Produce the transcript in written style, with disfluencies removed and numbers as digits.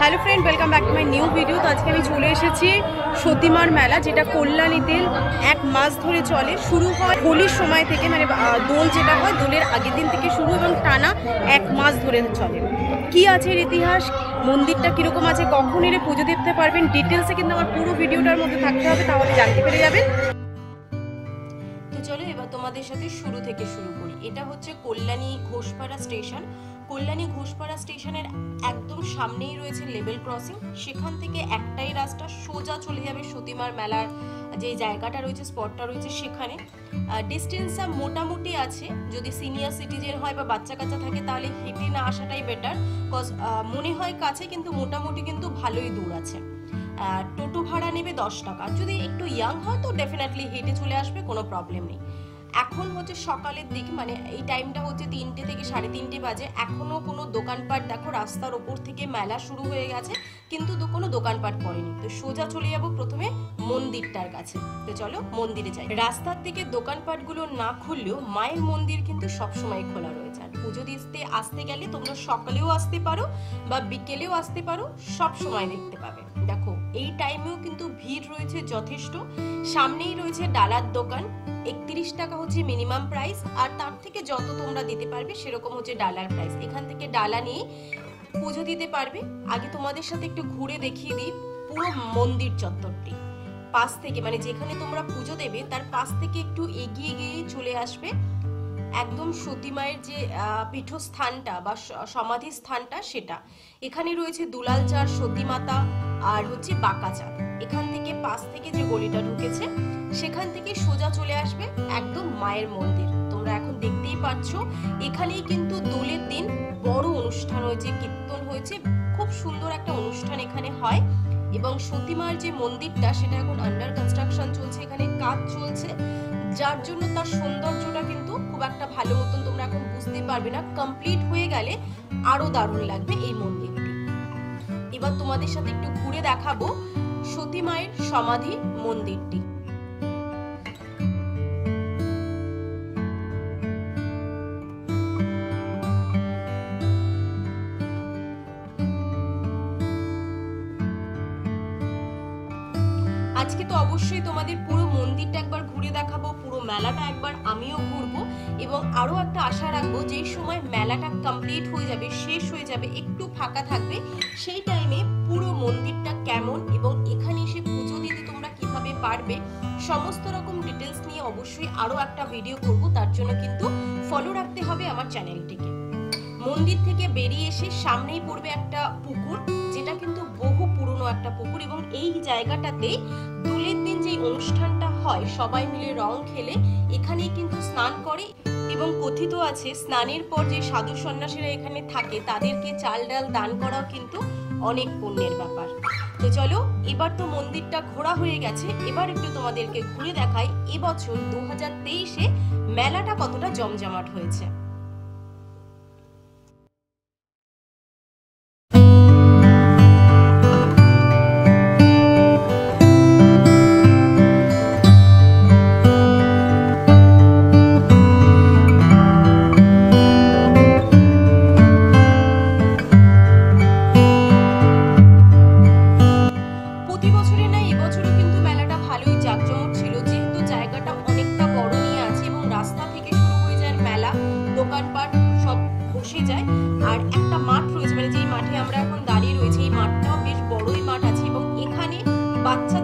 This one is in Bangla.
Hello friend, welcome back to my new video. তো আজকে আমি চলে এসেছি সতীমার মেলা, যেটা কল্যাণীতে এক মাস ধরে চলে। শুরু হয় হোলির সময় থেকে, মানে দোল যেটা হয় দোলের আগের দিন থেকে শুরু এবং টানা এক মাস ধরে চলে। কি আছে এর ইতিহাস, মন্দিরটা কীরকম আছে, কখন এর পুজো দিতে পারবেন, ডিটেলসে কিন্তু আমার পুরো ভিডিওটার মধ্যে থাকতে হবে, তাহলে জানতে পেরে যাবেন। তো চলো এবার তোমাদের সাথে শুরু থেকে শুরু করি। এটা হচ্ছে কল্যাণী ঘোষপাড়া স্টেশন। কল্যাণী ঘোষপাড়া স্টেশনের একদম সামনেই রয়েছে লেভেল ক্রসিং। সেখান থেকে একটাই রাস্তা সোজা চলে যাবে সতীমার মেলার যে জায়গাটা রয়েছে, স্পটটা রয়েছে সেখানে। ডিস্টেন্সটা মোটামুটি আছে, যদি সিনিয়র সিটিজেন হয় বা বাচ্চা কাচ্চা থাকে তাহলে হেঁটে না আসাটাই বেটার, কজ মনে হয় কাছে কিন্তু মোটামুটি কিন্তু ভালোই দূর আছে। টোটো ভাড়া নেবে 10 টাকা। যদি একটু ইয়াং হয় তো ডেফিনেটলি হেঁটে চলে আসবে, কোনো প্রবলেম নেই। এখন হচ্ছে সকালের দিক, মানে এই টাইমটা হচ্ছে 3টে থেকে 3:30 বাজে। এখনো কোনো দোকানপাট, দেখো রাস্তার ওপর থেকে মেলা শুরু হয়ে গেছে কিন্তু কোনো দোকানপাট পড়েনি। তো সোজা চলে যাবো প্রথমে মন্দিরটার কাছে। তো চলো মন্দিরে যাই। রাস্তার থেকে দোকানপাটগুলো না খুললেও মায়ের মন্দির কিন্তু সবসময় খোলা রয়েছে। আর পুজো দিতে আসতে গেলে তোমরা সকালেও আসতে পারো বা বিকেলেও আসতে পারো, সব সময় দেখতে পাবে। দেখো এই টাইমেও কিন্তু ভিড় রয়েছে যথেষ্ট। সামনেই রয়েছে ডালার দোকান। 31 টাকা হচ্ছে মিনিমাম প্রাইস, আর তার থেকে যত তোমরা দিতে পারবে সেরকম হচ্ছে ডালার প্রাইস। এখান থেকে ডালা নিয়ে পুজো দিতে পারবে। আগে তোমাদের সাথে একটু ঘুরে দেখিয়ে দিই পুরো মন্দির চত্বরটি। পাশ থেকে, মানে যেখানে তোমরা পুজো দেবে তার পাশ থেকে একটু এগিয়ে গিয়ে চলে আসবে একদম সতী মায়ের যে পীঠস্থানটা বা সমাধি স্থানটা, সেটা। এখানে রয়েছে দুলাল চার, সতী মাতা আর হচ্ছে বাঁকা চাঁদ। এখান থেকে পাশ থেকে যে গলিটা ঢুকেছে সেখান থেকে সোজা চলে আসবে একদম মায়ের মন্দির। তোমরা এখন দেখতেই পাচ্ছ এখানেই কিন্তু দোলের দিন বড় অনুষ্ঠান হয়েছে, কীর্তন হয়েছে, খুব সুন্দর একটা অনুষ্ঠান এখানে হয়। এবং সতীমার যে মন্দিরটা সেটা এখন আন্ডার কনস্ট্রাকশন চলছে, এখানে কাজ চলছে, যার জন্য তার সৌন্দর্যটা কিন্তু খুব একটা ভালো মতন তোমরা এখন বুঝতে পারবে না। কমপ্লিট হয়ে গেলে আরো দারুণ লাগবে এই মন্দিরটি। এবার তোমাদের সাথে একটু ঘুরে দেখাবো সতী মায়ের সমাধি মন্দিরটি। আজকে তো অবশ্যই তোমাদের পুরো মন্দিরটা একবার ঘুরে দেখাবো, পুরো মেলাটা একবার আমিও ঘুরবো। এবং আরো একটা আশা রাখবো, যেই সময় মেলাটা কমপ্লিট হয়ে যাবে, শেষ হয়ে যাবে, একটু ফাঁকা থাকবে, সেই টাইমে পুরো মন্দিরটা কেমন এবং এখানে এসে পুজো দিতে তোমরা কিভাবে পারবে সমস্ত রকম ডিটেলস নিয়ে অবশ্যই আরো একটা ভিডিও করব। তার জন্য কিন্তু ফলো রাখতে হবে আমার চ্যানেলটিকে। মন্দির থেকে বেরিয়ে এসে সামনেই পড়বে একটা পুকুর, যেটা কিন্তু বহু পুরনো একটা পুকুর। এবং এই জায়গাটাতে দোলের দিন যে অনুষ্ঠানটা হয়, সবাই মিলে রং খেলে এখানেই কিন্তু স্নান করে। এবং কথিত আছে স্নানের পর যে সাধু সন্ন্যাসীরা এখানে থাকে তাদেরকে চাল ডাল দান করাও কিন্তু অনেক পুণ্যের ব্যাপার। তো চলো এবার তো মন্দিরটা ঘোরা হয়ে গেছে, এবার একটু তোমাদেরকে ঘুরে দেখাই এবছর 2023-এ মেলাটা কতটা জমজমাট হয়েছে। দোকানপাট সব বসে যায়, আর একটা মাঠ রয়েছে, মানে যেই মাঠে আমরা এখন দাঁড়িয়ে রয়েছি এই মাঠটাও বেশ বড়ই মাঠ আছে। এবং এখানে বাচ্চা